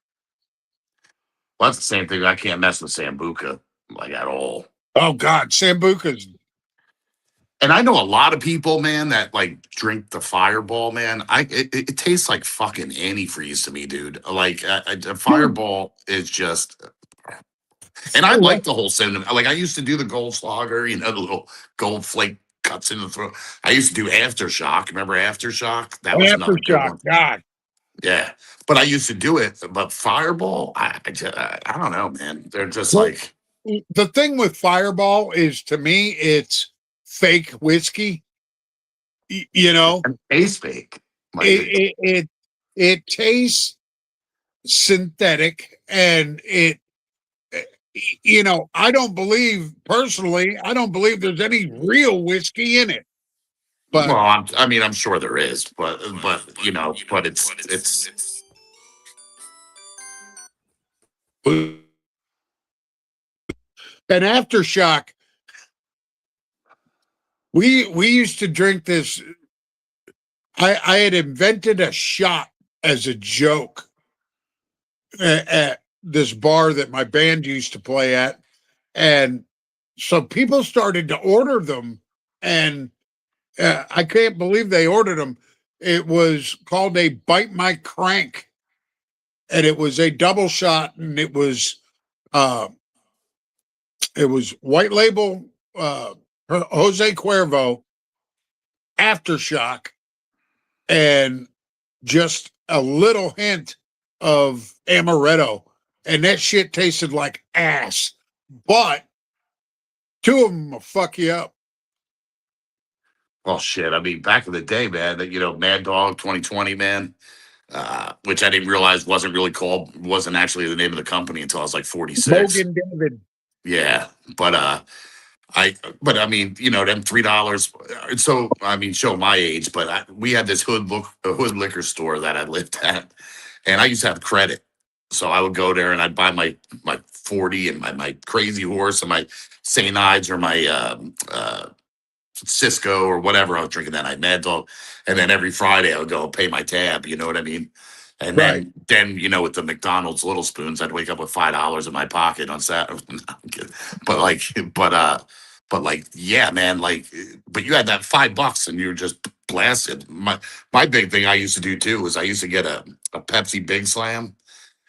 Well, that's the same thing. I can't mess with Sambuca like at all. Oh God, Sambuca's. And I know a lot of people, man, that like drink the Fireball, man. It tastes like fucking antifreeze to me, dude. Like a Fireball is just. And I like the whole cinnamon. Like I used to do the Goldschlager, you know, the little gold flake cuts in the throat. I used to do Aftershock. Remember Aftershock? That was another good Aftershock. one. God. Yeah, but I used to do it. But Fireball, I don't know, man. They're just Well, like the thing with Fireball is, to me, it's fake whiskey. You know, an ace fake. Like it tastes synthetic, and I don't believe personally. I don't believe there's any real whiskey in it. But well, I mean, I'm sure there is, but you know, but it's an Aftershock. We used to drink this. I had invented a shot as a joke at this bar that my band used to play at, and so people started to order them, and I can't believe they ordered them. It was called a Bite My Crank, and it was a double shot, and uh, it was white label Jose Cuervo Aftershock, and just a little hint of amaretto, and that shit tasted like ass. But two of them will fuck you up. well, shit. I mean, back in the day, man, you know, Mad Dog 2020, man, which I didn't realize wasn't actually the name of the company until I was like 46. Mogan David. Yeah, but but I mean, you know, them $3. So I mean, show my age, but we had this hood liquor store that I lived at, and I used to have credit, so I would go there and I'd buy my 40 and my Crazy Horse and my St. Ides or my Cisco or whatever I was drinking that night, Mad Dog, and then every Friday I would go and pay my tab. You know what I mean? And Right. then you know, with the McDonald's little spoons, I'd wake up with $5 in my pocket on Saturday. but like, but like, yeah, man, like, but you had that $5 and you were just blasted. My big thing I used to do too was I used to get a Pepsi Big Slam,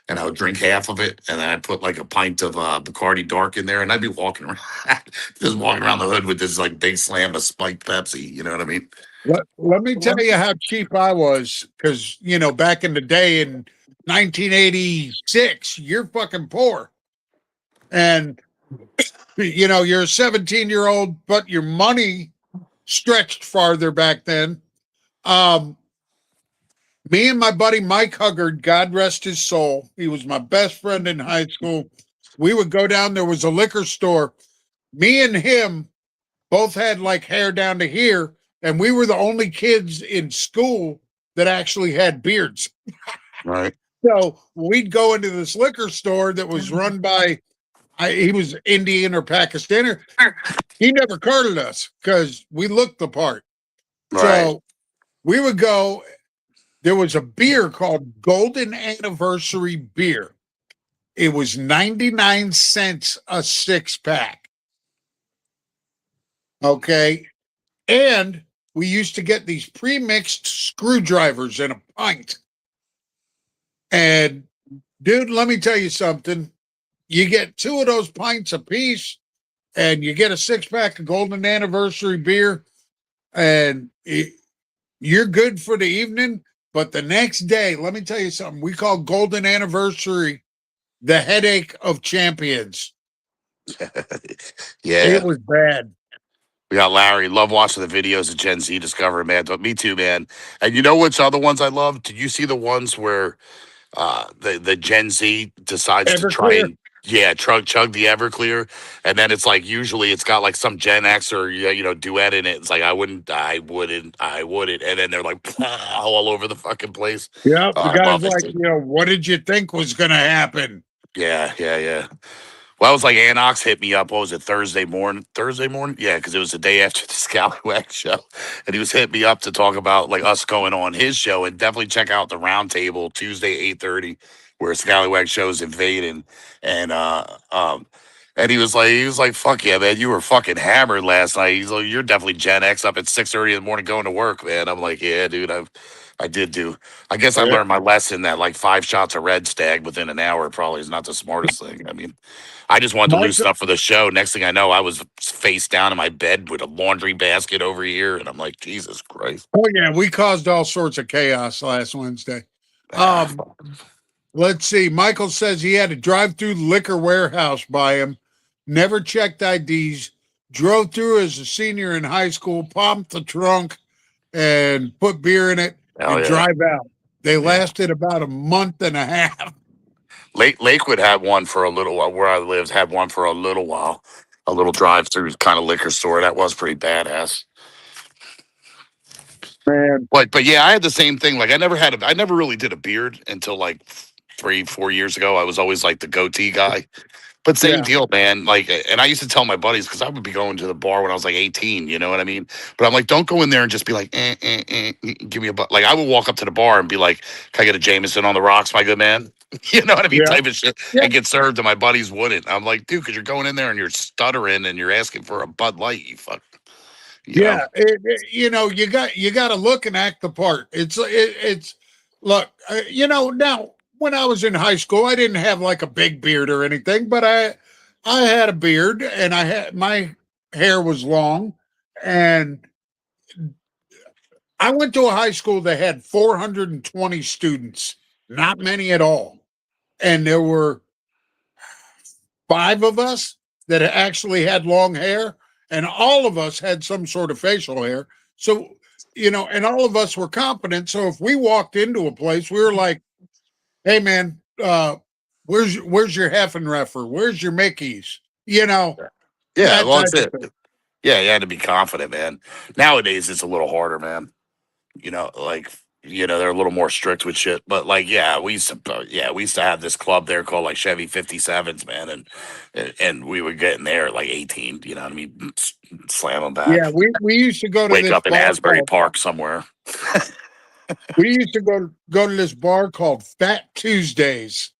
and I would drink half of it, and then I'd put like a pint of Bacardi Dark in there, and I'd be walking around, just walking around the hood with this like big slam of spiked Pepsi. You know what I mean? Let me tell you how cheap I was, because back in the day in 1986, you're fucking poor, and you're a 17-year-old, but your money stretched farther back then. Me and my buddy Mike Huggard, God rest his soul, he was my best friend in high school. We would go down, there was a liquor store. Me and him both had like hair down to here, and we were the only kids in school that actually had beards. Right. So we'd go into this liquor store that was run by, he was Indian or Pakistani. He never carded us because we looked the part. Right. So we would go. There was a beer called Golden Anniversary Beer, It was 99 cents a 6-pack. Okay. And we used to get these pre-mixed screwdrivers in a pint. And dude, let me tell you something. You get 2 of those pints a piece and you get a 6-pack of Golden Anniversary beer and you're good for the evening. But the next day, let me tell you something. We call Golden Anniversary the headache of champions. Yeah. It was bad. We got Larry. Love watching the videos of Gen Z discover, man. But me too, man. And you know which other ones I love? Did you see the ones where the Gen Z decides to try Everclear. and chug the Everclear, and then it's like usually it's got like some Gen X or duet in it. It's like I wouldn't, and then they're like all over the fucking place. Yep. The I guy's love it. like, what did you think was going to happen? Yeah. Well, I was like, Anox hit me up. What was it, Thursday morning? Yeah, because it was the day after the Scallywag show. And he was hitting me up to talk about like us going on his show. And definitely check out the Roundtable Tuesday, 8:30, where Scallywag show's invading. And and he was like, fuck yeah, man, you were fucking hammered last night. He's like, you're definitely Gen X up at 6:30 in the morning going to work, man. I'm like, yeah, dude, I did do. I guess I Yeah. learned my lesson that like 5 shots of Red Stag within an hour probably is not the smartest thing. I mean, I just wanted to lose Michael, stuff for the show. Next thing I know, I was face down in my bed with a laundry basket over here, and I'm like, Jesus Christ. oh yeah, we caused all sorts of chaos last Wednesday. Ah, Let's see. Michael says he had a drive-through liquor warehouse by him, never checked IDs, drove through as a senior in high school, popped the trunk, and put beer in it hell and yeah. drive out. They Yeah. lasted about a month and a half. Lakewood had one for a little while. Where I lived had one for a little while. A little drive-through kind of liquor store. That was pretty badass. Man, But yeah, I had the same thing. Like I never really did a beard until like 3-4 years ago. I was always like the goatee guy. But same yeah, deal, man. Like, and I used to tell my buddies because I would be going to the bar when I was like 18. You know what I mean? But I'm like, don't go in there and just be like, give me a butt. Like, I would walk up to the bar and be like, "Can I get a Jameson on the rocks, my good man?" You know what I mean? yeah, Type of shit, yeah, and get served, and my buddies wouldn't. I'm like, dude, because you're going in there and you're stuttering and you're asking for a Bud Light. You fuck, you know? yeah. You got to look and act the part. It's look, now when I was in high school, I didn't have like a big beard or anything, but I had a beard and I had my hair was long, and I went to a high school that had 420 students, not many at all. And there were 5 of us that actually had long hair, and all of us had some sort of facial hair. So, and all of us were competent. So if we walked into a place, we were like, hey man, where's your Heffenreffer? Where's your Mickey's? Yeah, That well, type that's of it. thing. Yeah, you had to be confident, man. Nowadays, it's a little harder, man. Like they're a little more strict with shit. But like, we used to have this club there called like Chevy 57s, man, and we would get in there at like 18. You know what I mean? Slam them back. Yeah, we used to go to Wake this up in bar Asbury called Park somewhere. we used to go to this bar called Fat Tuesdays.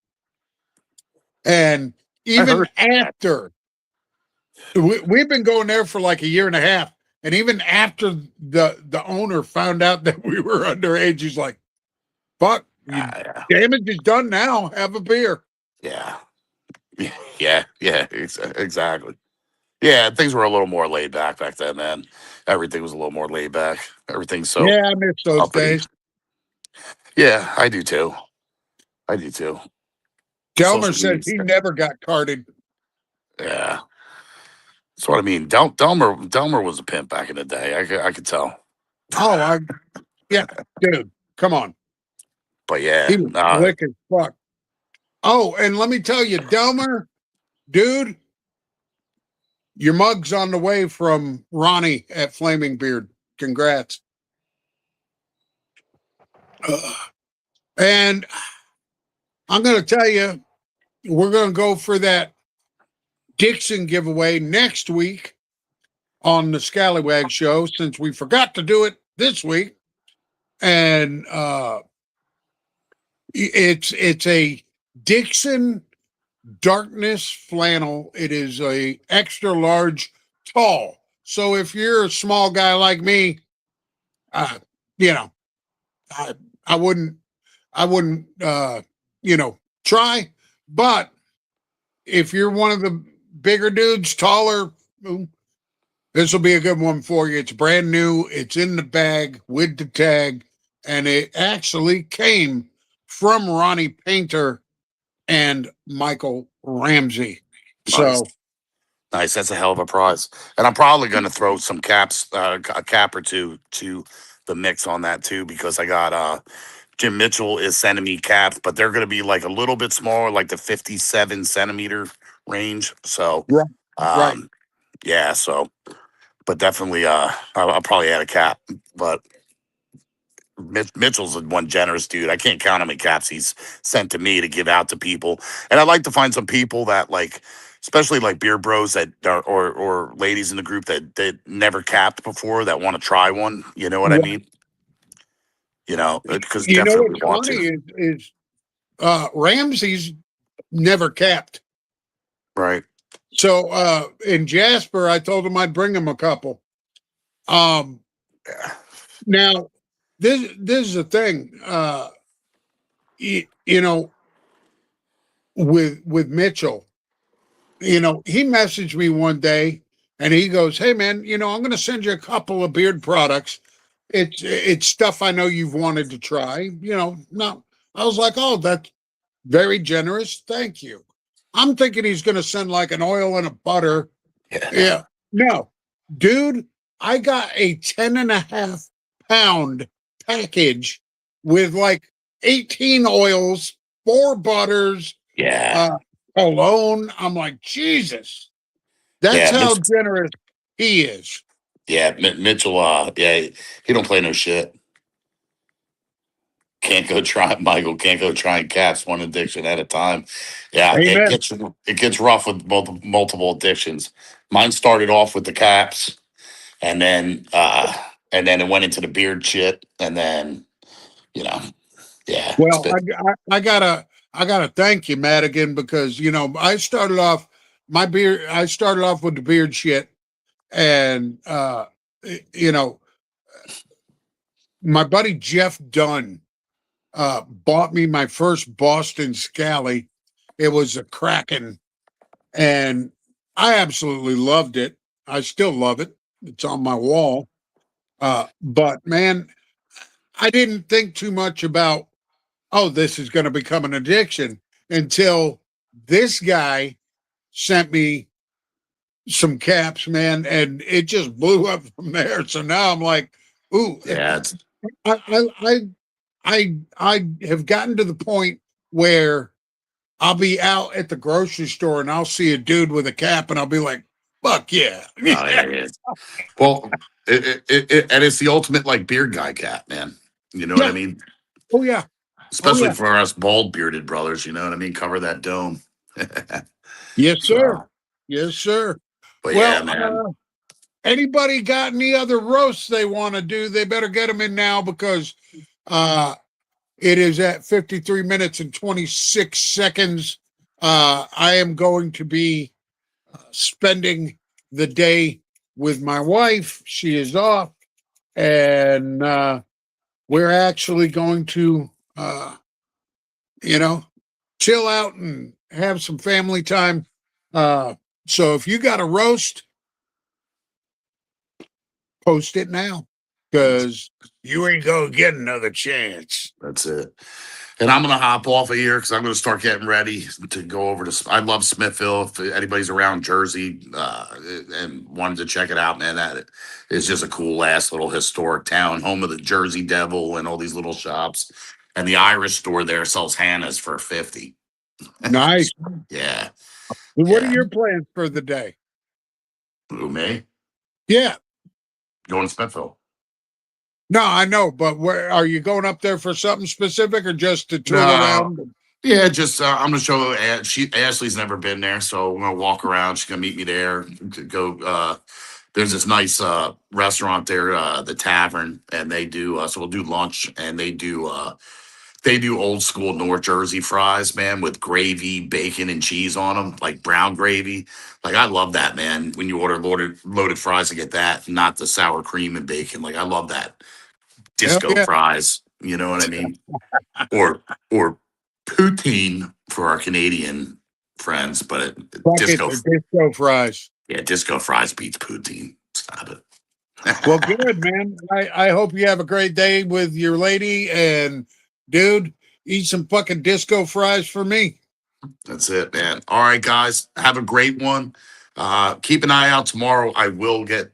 And I even heard that. after we've been going there for like a year and a half, and even after the owner found out that we were underage, he's like, "Fuck, you Yeah, damage is done now. Have a beer." yeah, exactly. Yeah, things were a little more laid back then, man. Everything was a little more laid back. Everything's so Yeah, I miss those uppity. days. Yeah, I do too. I do too. Delmer Social says media. he never got carded. Yeah. That's what I mean. Delmer was a pimp back in the day. I could tell. Oh, yeah, dude, come on. But yeah, He was slick as fuck. Oh, and let me tell you, Delmer, dude, your mug's on the way from Ronnie at Flaming Beard. Congrats. And I'm going to tell you, we're going to go for that Dixon giveaway next week on the Scallywag Show since we forgot to do it this week. And it's a Dixon darkness flannel. It is a extra large tall. So if you're a small guy like me, uh, you know, I I wouldn't try. But if you're one of the bigger dudes, taller, this will be a good one for you. It's brand new. It's in the bag with the tag, and it actually came from Ronnie Painter and Michael Ramsey. Nice. So Nice. That's a hell of a prize. And I'm probably going to throw some caps, a cap or two to the mix on that too, because I got Jim Mitchell is sending me caps, but they're going to be like a little bit smaller, like the 57 centimeter range. So, right, right. um, yeah. So, but definitely, I'll probably add a cap. But Mitchell's one generous dude. I can't count how many caps he's sent to me to give out to people. And I'd like to find some people that like, especially like beer bros that are, or ladies in the group that never capped before that want to try one. You know what I Right. mean? You know, because You know definitely what's want funny to. is Ramsey's never capped. Right. So in Jasper, I told him I'd bring him a couple. Um, Yeah. now this is the thing. You know, with Mitchell, he messaged me one day and he goes, "Hey man, I'm going to send you a couple of beard products. It's stuff I know you've wanted to try. Not." I was like, "Oh, that's very generous. Thank you." I'm thinking he's going to send like an oil and a butter. Yeah. Yeah. No, dude, I got a 10.5 pound package with like 18 oils, 4 butters, Yeah. uh, cologne. I'm like, Jesus, that's Yeah. how generous he is. Yeah. Mitchell. Yeah. He don't play no shit. Can't go try Michael. Can't go trying caps one addiction at a time. Yeah, Amen. it gets rough with multiple addictions. Mine started off with the caps, and then it went into the beard shit, and then you know, yeah, it's Well, been I gotta thank you, Madigan, because I started off my beard. I started off with the beard shit, and you know, my buddy Jeff Dunn bought me my first Boston Scally. It was a Kraken, and I absolutely loved it. I still love it. It's on my wall. But man, I didn't think too much about, oh, this is going to become an addiction until this guy sent me some caps, man, and it just blew up from there. So now I'm like, ooh, yeah, it's I I have gotten to the point where I'll be out at the grocery store and I'll see a dude with a cap and I'll be like, fuck yeah. oh yeah, yeah. Well, and it's the ultimate like beard guy cap, man. You know what I Yeah. mean? Oh yeah. Oh Especially yeah. for us bald bearded brothers. You know what I mean? Cover that dome. Yes, sir. So, Yes, sir. but yeah, Well, man. anybody got any other roasts they want to do? They better get them in now because uh, it is at 53 minutes and 26 seconds. I am going to be spending the day with my wife. She is off, and we're actually going to, you know, chill out and have some family time. So if you got a roast, post it now because you ain't gonna get another chance. That's it. And I'm gonna hop off of here because I'm gonna start getting ready to go over to. I love Smithville. If anybody's around Jersey and wanted to check it out, man, that is just a cool ass little historic town, home of the Jersey Devil and all these little shops. And the Irish store there sells Hannah's for 50. Nice. Yeah, What are yeah. your plans for the day? Who me? Yeah. Going to Smithville. No, I know, but where are you going up there for something specific or just to tool No. around? Yeah, just I'm gonna show Ashley's never been there, so we're gonna walk around. She's gonna meet me there. To go. There's this nice restaurant there, the Tavern, and they do. So we'll do lunch, and they They do old school North Jersey fries, man, with gravy, bacon, and cheese on them, like brown gravy. Like I love that, man. When you order loaded fries, to get that, not the sour cream and bacon. Like I love that Hell disco yeah. fries. You know what I mean? Or poutine for our Canadian friends, but Bucket disco, or disco fries. yeah, disco fries beats poutine. Stop it. Well, good, man. I hope you have a great day with your lady. And, dude, eat some fucking disco fries for me. That's it, man. All right, guys, have a great one. Keep an eye out tomorrow. I will get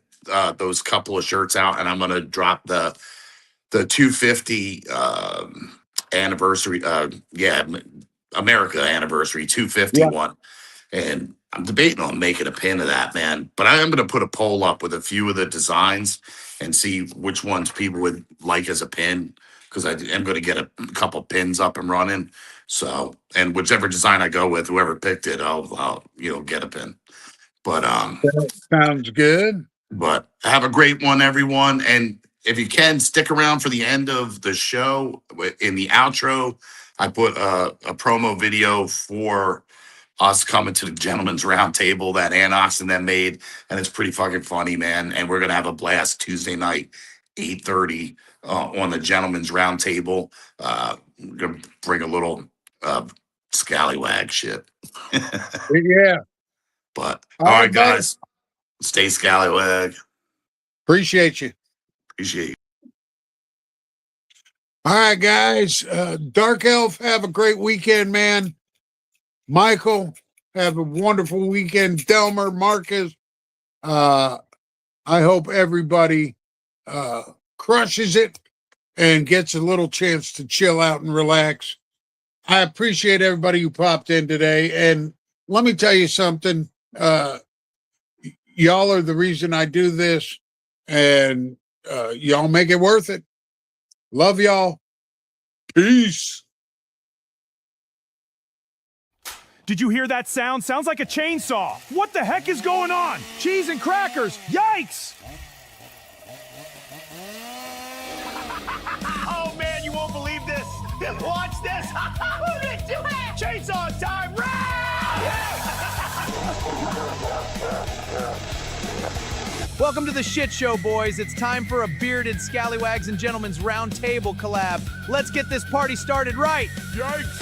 those couple of shirts out, and I'm gonna drop the 250 anniversary. America anniversary 250 Yeah. one. And I'm debating on making a pin of that, man. But I am going to put a poll up with a few of the designs and see which ones people would like as a pin, because I am going to get a couple pins up and running. So, and whichever design I go with, whoever picked it, I'll get a pin. But Sounds good. but have a great one, everyone. And if you can, stick around for the end of the show. In the outro, I put a promo video for us coming to the gentleman's round table that Anox and them made, and it's pretty fucking funny, man. And we're gonna have a blast Tuesday night, 8:30, on the gentleman's round table. We're gonna bring a little scallywag shit. Yeah. But All all right, right, buddy. guys, stay scallywag. Appreciate you. Appreciate you. All right, guys. Dark Elf, have a great weekend, man. Michael, have a wonderful weekend. Delmer, Marcus, I hope everybody crushes it and gets a little chance to chill out and relax. I appreciate everybody who popped in today. And let me tell you something. Y'all are the reason I do this, and y'all make it worth it. Love y'all. Peace. Did you hear that sound? Sounds like a chainsaw. What the heck is going on? Cheese and crackers. Yikes! Oh man, you won't believe this. Watch this. Who did do it? Chainsaw time. Welcome to the shit show, boys. It's time for a bearded scallywags and gentlemen's round table collab. Let's get this party started right. Yikes!